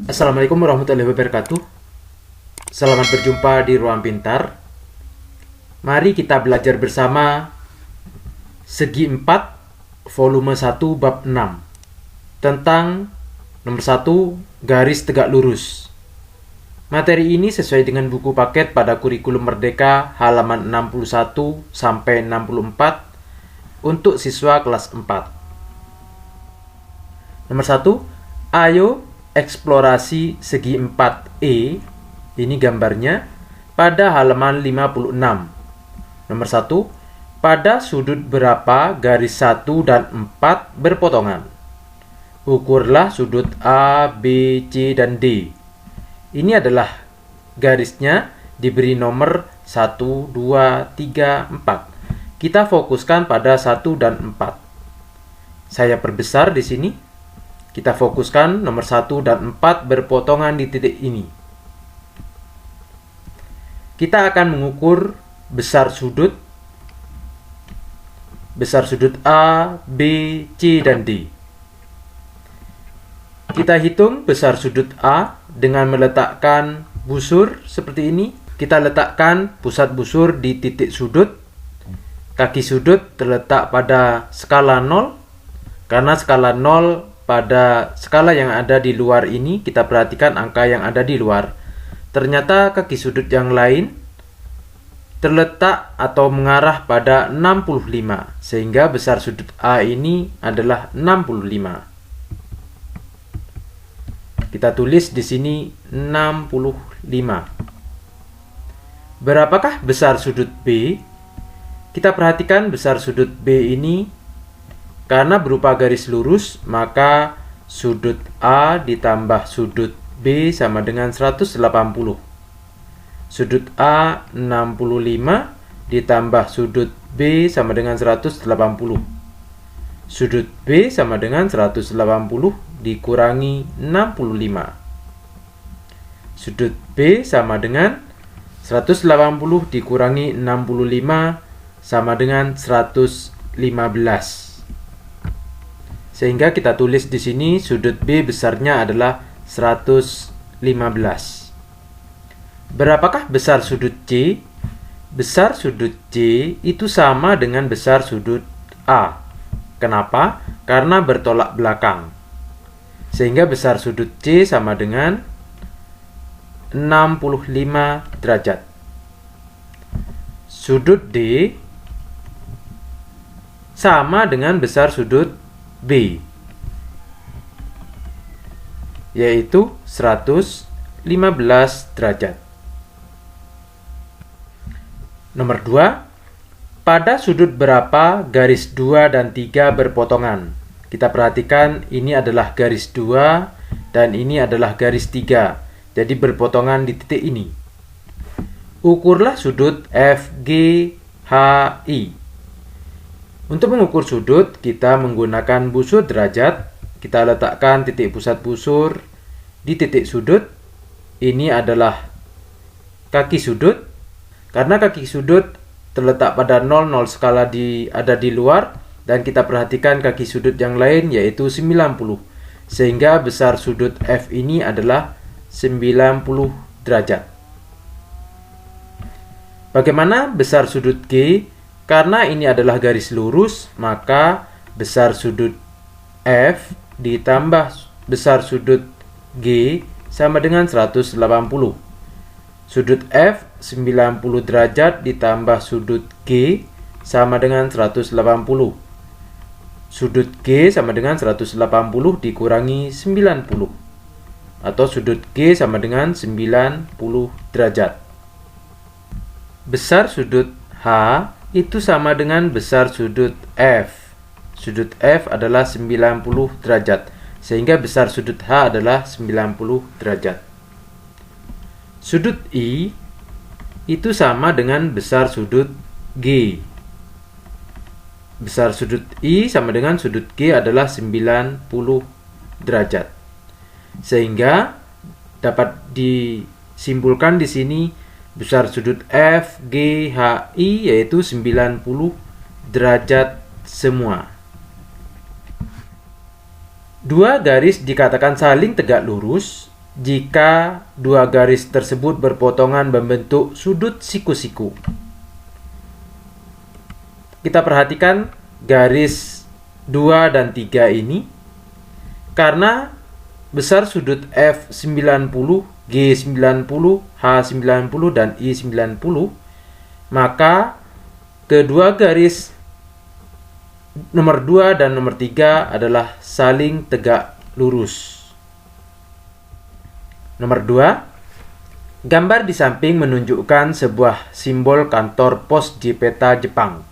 Assalamualaikum warahmatullahi wabarakatuh. Selamat berjumpa di Ruang Pintar. Mari kita belajar bersama Segi 4 volume 1 bab 6 tentang nomor 1 garis tegak lurus. Materi ini sesuai dengan buku paket pada kurikulum Merdeka halaman 61 sampai 64 untuk siswa kelas 4. Nomor 1, ayo eksplorasi segi 4E, ini gambarnya, pada halaman 56. Nomor 1, pada sudut berapa garis 1 dan 4 berpotongan? Ukurlah sudut A, B, C, dan D. Ini adalah garisnya diberi nomor 1, 2, 3, 4. Kita fokuskan pada 1 dan 4. Saya perbesar di sini. Kita fokuskan nomor 1 dan 4 berpotongan di titik ini. Kita akan mengukur besar sudut A, B, C, dan D. Kita hitung besar sudut A dengan meletakkan busur seperti ini. Kita letakkan pusat busur di titik sudut. Kaki sudut terletak pada skala 0. Karena skala 0 pada skala yang ada di luar ini, kita perhatikan angka yang ada di luar. Ternyata kaki sudut yang lain terletak atau mengarah pada 65, sehingga besar sudut A ini adalah 65. Kita tulis di sini 65. Berapakah besar sudut B? Kita perhatikan besar sudut B ini karena berupa garis lurus, maka sudut A ditambah sudut B sama dengan 180. Sudut A 65 ditambah sudut B sama dengan 180. Sudut B sama dengan 180 dikurangi 65. Sudut B sama dengan 180 dikurangi 65 sama dengan 115. Sehingga kita tulis di sini sudut B besarnya adalah 115. Berapakah besar sudut C? Besar sudut C itu sama dengan besar sudut A. Kenapa? Karena bertolak belakang. Sehingga besar sudut C sama dengan 65 derajat. Sudut D sama dengan besar sudut B, yaitu 115 derajat. Nomor 2, pada sudut berapa garis 2 dan 3 berpotongan? Kita perhatikan ini adalah garis 2 dan ini adalah garis 3, jadi berpotongan di titik ini. Ukurlah sudut FGHI. Untuk mengukur sudut, kita menggunakan busur derajat. Kita letakkan titik pusat busur di titik sudut. Ini adalah kaki sudut. Karena kaki sudut terletak pada 0 skala ada di luar, dan kita perhatikan kaki sudut yang lain yaitu 90. Sehingga besar sudut F ini adalah 90 derajat. Bagaimana besar sudut G? Karena ini adalah garis lurus, maka besar sudut F ditambah besar sudut G sama dengan 180. Sudut F 90 derajat ditambah sudut G sama dengan 180. Sudut G sama dengan 180 dikurangi 90. Atau sudut G sama dengan 90 derajat. Besar sudut H itu sama dengan besar sudut F. Sudut F adalah 90 derajat, sehingga besar sudut H adalah 90 derajat. Sudut I itu sama dengan besar sudut G. Besar sudut I sama dengan sudut G adalah 90 derajat. Sehingga dapat disimpulkan di sini besar sudut FGHI yaitu 90 derajat semua. Dua garis dikatakan saling tegak lurus jika dua garis tersebut berpotongan membentuk sudut siku-siku. Kita perhatikan garis 2 dan 3 ini. Karena besar sudut F 90, G 90, H 90, dan I 90, maka kedua garis nomor 2 dan nomor 3 adalah saling tegak lurus. Nomor 2, gambar di samping menunjukkan sebuah simbol kantor pos di peta Jepang.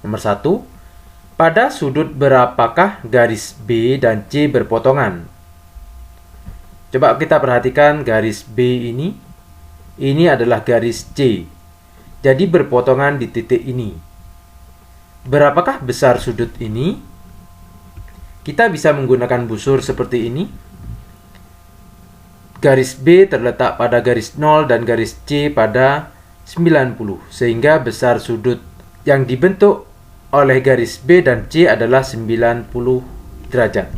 Nomor 1, pada sudut berapakah garis B dan C berpotongan? Coba kita perhatikan garis B ini. Ini adalah garis C. Jadi berpotongan di titik ini. Berapakah besar sudut ini? Kita bisa menggunakan busur seperti ini. Garis B terletak pada garis 0 dan garis C pada 90. Sehingga besar sudut yang dibentuk oleh garis B dan C adalah 90 derajat.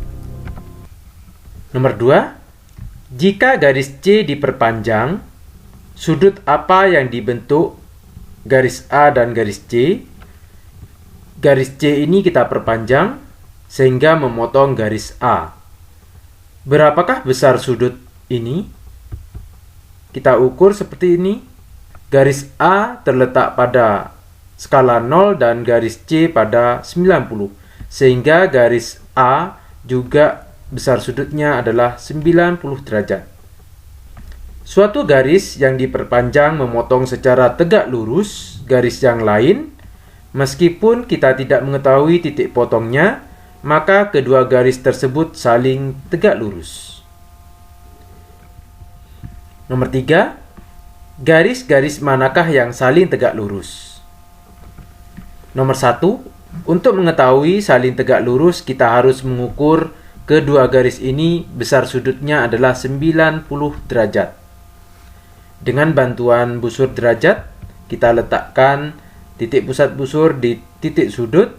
Nomor 2, jika garis C diperpanjang, sudut apa yang dibentuk garis A dan garis C? Garis C ini kita perpanjang sehingga memotong garis A. Berapakah besar sudut ini? Kita ukur seperti ini. Garis A terletak pada skala 0 dan garis C pada 90. Sehingga garis A juga besar sudutnya adalah 90 derajat. Suatu garis yang diperpanjang memotong secara tegak lurus garis yang lain. Meskipun kita tidak mengetahui titik potongnya, maka kedua garis tersebut saling tegak lurus. Nomor 3, garis-garis manakah yang saling tegak lurus? Nomor 1, untuk mengetahui saling tegak lurus, kita harus mengukur kedua garis ini besar sudutnya adalah 90 derajat. Dengan bantuan busur derajat, kita letakkan titik pusat busur di titik sudut.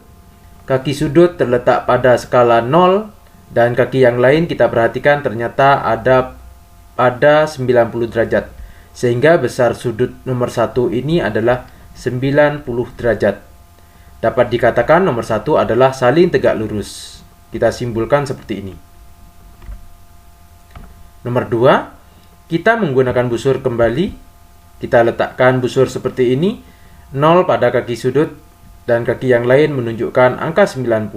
Kaki sudut terletak pada skala 0 dan kaki yang lain kita perhatikan ternyata ada pada 90 derajat. Sehingga besar sudut nomor 1 ini adalah 90 derajat. Dapat dikatakan nomor 1 adalah saling tegak lurus. Kita simpulkan seperti ini. Nomor 2, kita menggunakan busur kembali. Kita letakkan busur seperti ini. 0 pada kaki sudut dan kaki yang lain menunjukkan angka 90.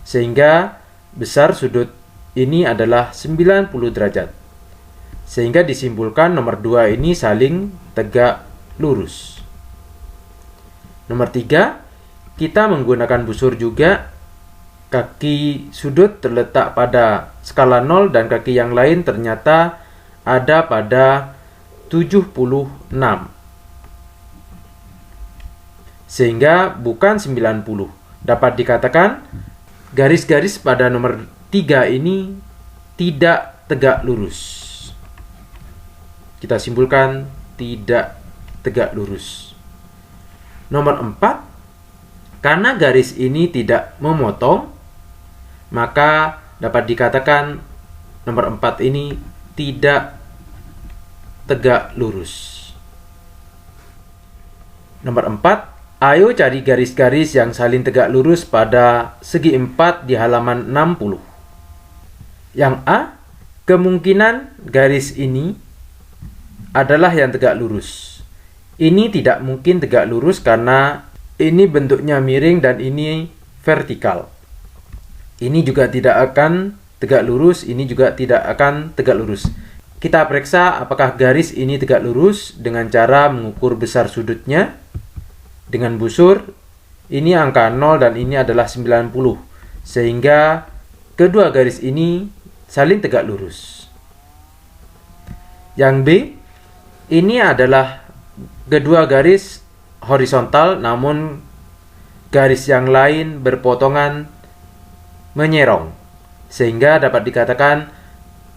Sehingga besar sudut ini adalah 90 derajat. Sehingga disimpulkan nomor 2 ini saling tegak lurus. Nomor 3, kita menggunakan busur juga. Kaki sudut terletak pada skala 0 dan kaki yang lain ternyata ada pada 76. Sehingga bukan 90. Dapat dikatakan garis-garis pada nomor 3 ini tidak tegak lurus. Kita simpulkan tidak tegak lurus. Nomor 4, karena garis ini tidak memotong, maka dapat dikatakan nomor 4 ini tidak tegak lurus. Nomor 4, ayo cari garis-garis yang saling tegak lurus pada segi 4 di halaman 60. Yang A, kemungkinan garis ini adalah yang tegak lurus. Ini tidak mungkin tegak lurus karena ini bentuknya miring dan ini vertikal. Ini juga tidak akan tegak lurus, ini juga tidak akan tegak lurus. Kita periksa apakah garis ini tegak lurus dengan cara mengukur besar sudutnya. Dengan busur, ini angka 0 dan ini adalah 90. Sehingga kedua garis ini saling tegak lurus. Yang B, ini adalah kedua garis horizontal, namun garis yang lain berpotongan menyerong, sehingga dapat dikatakan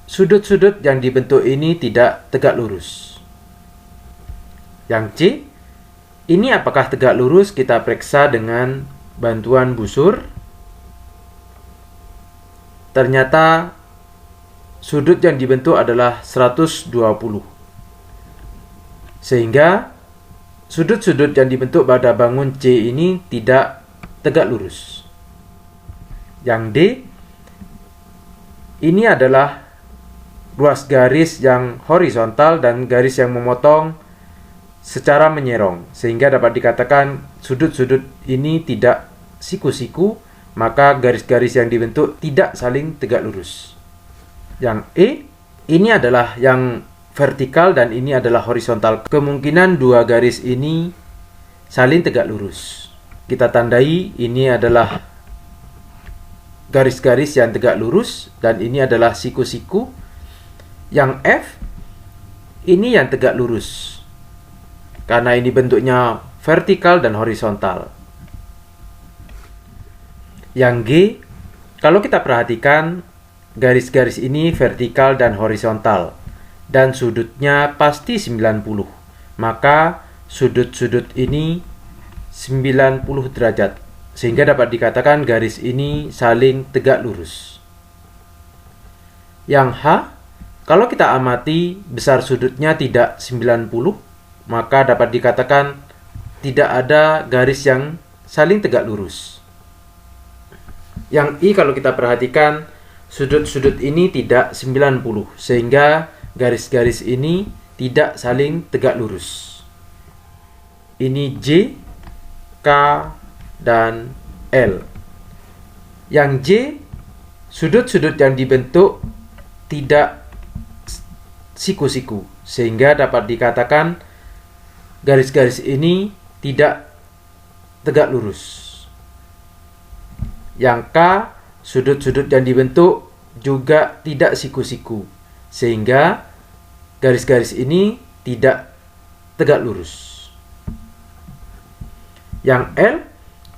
sudut-sudut yang dibentuk ini tidak tegak lurus. Yang C, ini apakah tegak lurus? Kita periksa dengan bantuan busur. Ternyata sudut yang dibentuk adalah 120. Sehingga sudut-sudut yang dibentuk pada bangun C ini tidak tegak lurus. Yang D, ini adalah ruas garis yang horizontal dan garis yang memotong secara menyerong, sehingga dapat dikatakan sudut-sudut ini tidak siku-siku, maka garis-garis yang dibentuk tidak saling tegak lurus. Yang E, ini adalah yang vertikal dan ini adalah horizontal. Kemungkinan dua garis ini saling tegak lurus. Kita tandai ini adalah garis-garis yang tegak lurus dan ini adalah siku-siku. Yang F, ini yang tegak lurus karena ini bentuknya vertikal dan horizontal. Yang G, kalau kita perhatikan garis-garis ini vertikal dan horizontal dan sudutnya pasti 90, maka sudut-sudut ini 90 derajat, sehingga dapat dikatakan garis ini saling tegak lurus. Yang H, kalau kita amati besar sudutnya tidak 90, maka dapat dikatakan tidak ada garis yang saling tegak lurus. Yang I, kalau kita perhatikan sudut-sudut ini tidak 90, sehingga garis-garis ini tidak saling tegak lurus. Ini J, K, dan L. Yang J, sudut-sudut yang dibentuk tidak siku-siku, sehingga dapat dikatakan garis-garis ini tidak tegak lurus. Yang K, sudut-sudut yang dibentuk juga tidak siku-siku, sehingga garis-garis ini tidak tegak lurus. Yang L,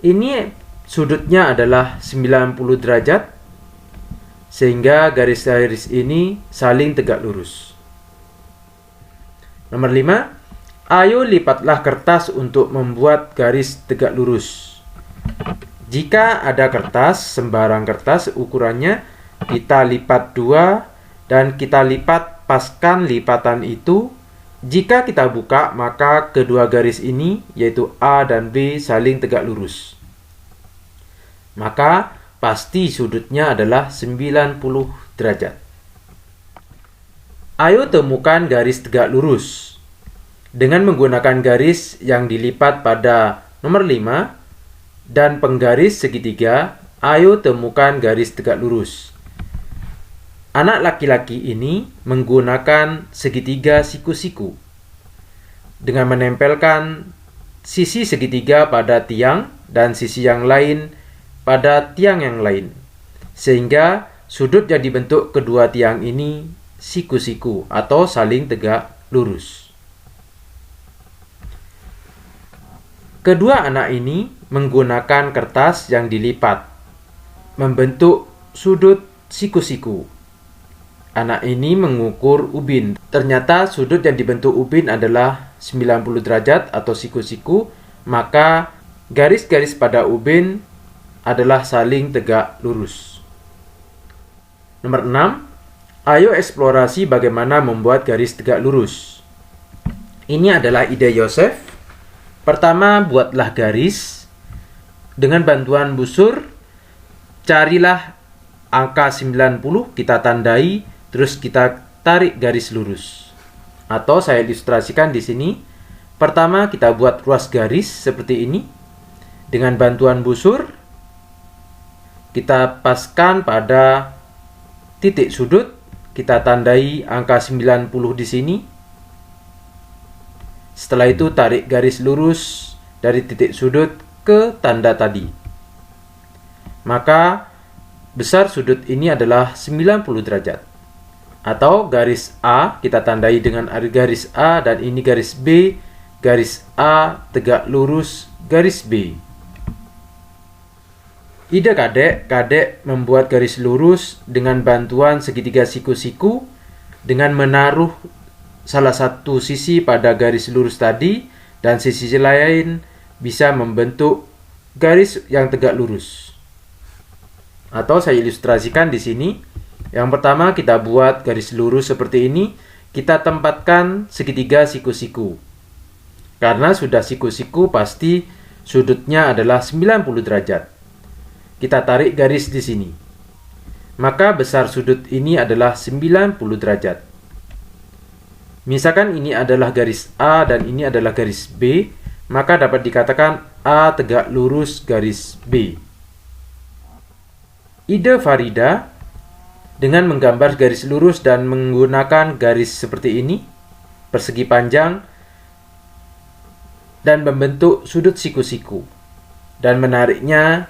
ini sudutnya adalah 90 derajat, sehingga garis-garis ini saling tegak lurus. Nomor 5, ayo lipatlah kertas untuk membuat garis tegak lurus. Jika ada kertas, sembarang kertas ukurannya, kita lipat 2 dan kita lipat paskan lipatan itu. Jika kita buka, maka kedua garis ini, yaitu A dan B, saling tegak lurus. Maka pasti sudutnya adalah 90 derajat. Ayo temukan garis tegak lurus. Dengan menggunakan garis yang dilipat pada nomor 5 dan penggaris segitiga, ayo temukan garis tegak lurus. Anak laki-laki ini menggunakan segitiga siku-siku dengan menempelkan sisi segitiga pada tiang dan sisi yang lain pada tiang yang lain, sehingga sudut yang dibentuk kedua tiang ini siku-siku atau saling tegak lurus. Kedua anak ini menggunakan kertas yang dilipat membentuk sudut siku-siku. Anak ini mengukur ubin. Ternyata sudut yang dibentuk ubin adalah 90 derajat atau siku-siku, maka garis-garis pada ubin adalah saling tegak lurus. Nomor 6, ayo eksplorasi bagaimana membuat garis tegak lurus. Ini adalah ide Yosef. Pertama, buatlah garis. Dengan bantuan busur, carilah angka 90, kita tandai, terus kita tarik garis lurus. Atau saya ilustrasikan di sini. Pertama, kita buat ruas garis seperti ini. Dengan bantuan busur, kita paskan pada titik sudut, kita tandai angka 90 di sini. Setelah itu tarik garis lurus dari titik sudut ke tanda tadi. Maka besar sudut ini adalah 90 derajat. Atau garis A kita tandai dengan garis A dan ini garis B, garis A tegak lurus garis B. Ide kadek membuat garis lurus dengan bantuan segitiga siku-siku dengan menaruh salah satu sisi pada garis lurus tadi dan sisi lain bisa membentuk garis yang tegak lurus. Atau saya ilustrasikan di sini. Yang pertama, kita buat garis lurus seperti ini. Kita tempatkan segitiga siku-siku. Karena sudah siku-siku, pasti sudutnya adalah 90 derajat. Kita tarik garis di sini. Maka besar sudut ini adalah 90 derajat. Misalkan ini adalah garis A dan ini adalah garis B, maka dapat dikatakan A tegak lurus garis B. Ide Farida dengan menggambar garis lurus dan menggunakan garis seperti ini, persegi panjang, dan membentuk sudut siku-siku, dan menariknya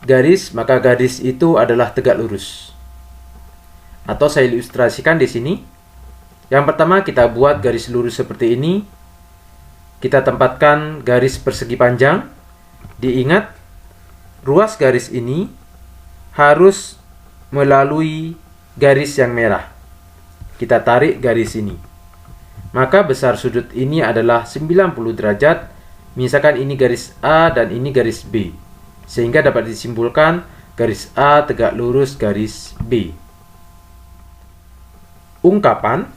garis, maka garis itu adalah tegak lurus. Atau saya ilustrasikan di sini. Yang pertama, kita buat garis lurus seperti ini. Kita tempatkan garis persegi panjang. Diingat, ruas garis ini harus melalui garis yang merah. Kita tarik garis ini. Maka besar sudut ini adalah 90 derajat. Misalkan ini garis A dan ini garis B. Sehingga dapat disimpulkan garis A tegak lurus garis B. Ungkapan,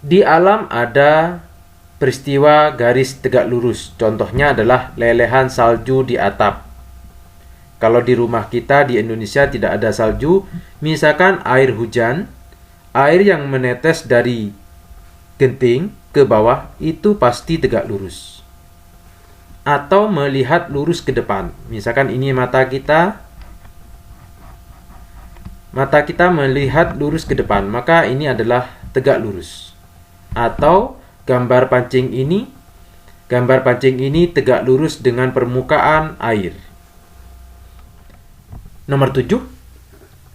di alam ada peristiwa garis tegak lurus. Contohnya adalah lelehan salju di atap. Kalau di rumah kita di Indonesia tidak ada salju, misalkan air hujan, air yang menetes dari genting ke bawah itu pasti tegak lurus. Atau melihat lurus ke depan. Misalkan ini mata kita melihat lurus ke depan, maka ini adalah tegak lurus. Atau gambar pancing ini tegak lurus dengan permukaan air. Nomor 7,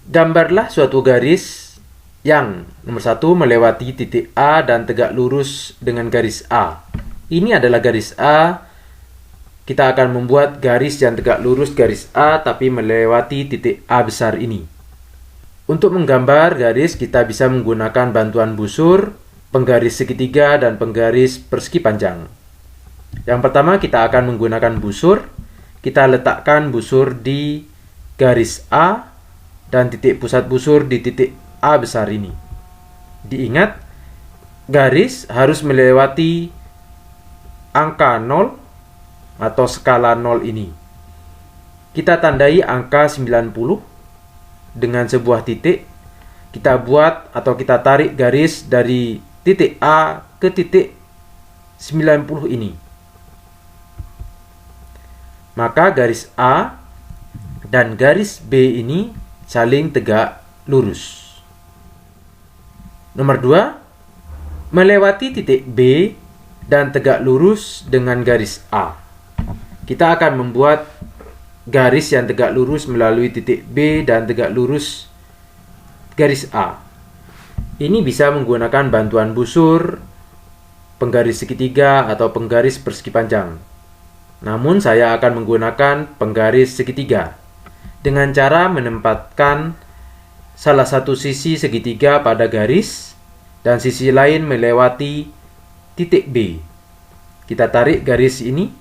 gambarlah suatu garis yang nomor 1 melewati titik A dan tegak lurus dengan garis A. Ini adalah garis A. Kita akan membuat garis yang tegak lurus garis A tapi melewati titik A besar ini. Untuk menggambar garis, kita bisa menggunakan bantuan busur, penggaris segitiga, dan penggaris persegi panjang. Yang pertama, kita akan menggunakan busur. Kita letakkan busur di garis A dan titik pusat busur di titik A besar ini. Diingat, garis harus melewati angka 0 atau skala 0 ini. Kita tandai angka 90 dengan sebuah titik. Kita buat atau kita tarik garis dari titik A ke titik 90 ini. Maka garis A dan garis B ini saling tegak lurus. Nomor 2, melewati titik B dan tegak lurus dengan garis A. Kita akan membuat garis yang tegak lurus melalui titik B dan tegak lurus garis A. Ini bisa menggunakan bantuan busur, penggaris segitiga, atau penggaris persegi panjang. Namun saya akan menggunakan penggaris segitiga dengan cara menempatkan salah satu sisi segitiga pada garis dan sisi lain melewati titik B. Kita tarik garis ini,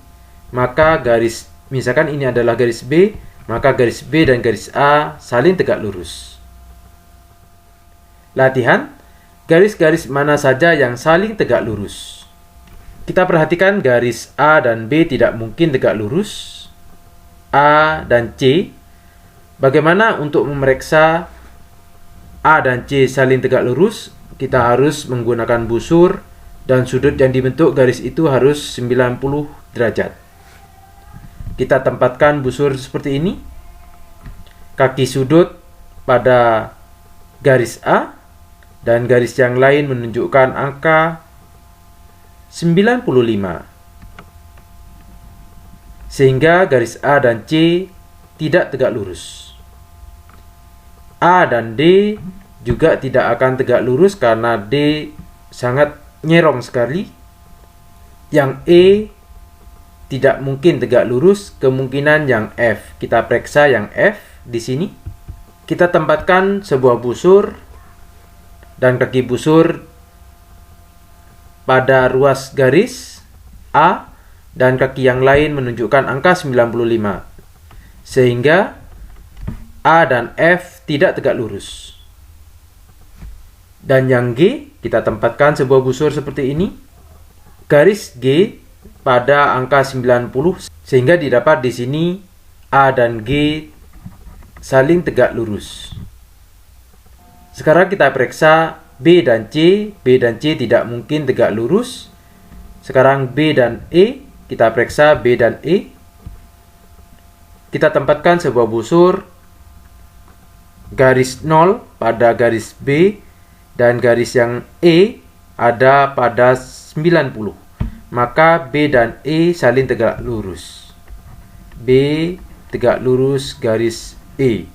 maka garis, misalkan ini adalah garis B, maka garis B dan garis A saling tegak lurus. Latihan, garis-garis mana saja yang saling tegak lurus? Kita perhatikan garis A dan B tidak mungkin tegak lurus. A dan C. Bagaimana untuk memeriksa A dan C saling tegak lurus? Kita harus menggunakan busur dan sudut yang dibentuk garis itu harus 90 derajat. Kita tempatkan busur seperti ini. Kaki sudut pada garis A dan garis yang lain menunjukkan angka 95. Sehingga garis A dan C tidak tegak lurus. A dan D juga tidak akan tegak lurus karena D sangat nyerong sekali. Yang E tidak mungkin tegak lurus, kemungkinan yang F. Kita periksa yang F di sini. Kita tempatkan sebuah busur dan kaki busur pada ruas garis A dan kaki yang lain menunjukkan angka 95. Sehingga A dan F tidak tegak lurus. Dan yang G, kita tempatkan sebuah busur seperti ini. Garis G pada angka 90, sehingga didapat di sini A dan G saling tegak lurus. Sekarang kita periksa B dan C. B dan C tidak mungkin tegak lurus. Sekarang B dan E, kita periksa B dan E. Kita tempatkan sebuah busur garis 0 pada garis B dan garis yang E ada pada 90. Maka B dan E saling tegak lurus. B tegak lurus garis E.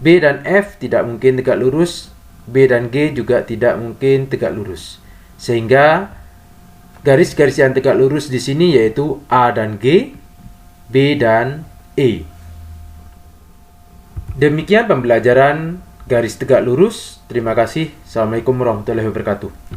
B dan F tidak mungkin tegak lurus. B dan G juga tidak mungkin tegak lurus. Sehingga garis-garis yang tegak lurus di sini yaitu A dan G, B dan E. Demikian pembelajaran garis tegak lurus. Terima kasih. Assalamualaikum warahmatullahi wabarakatuh.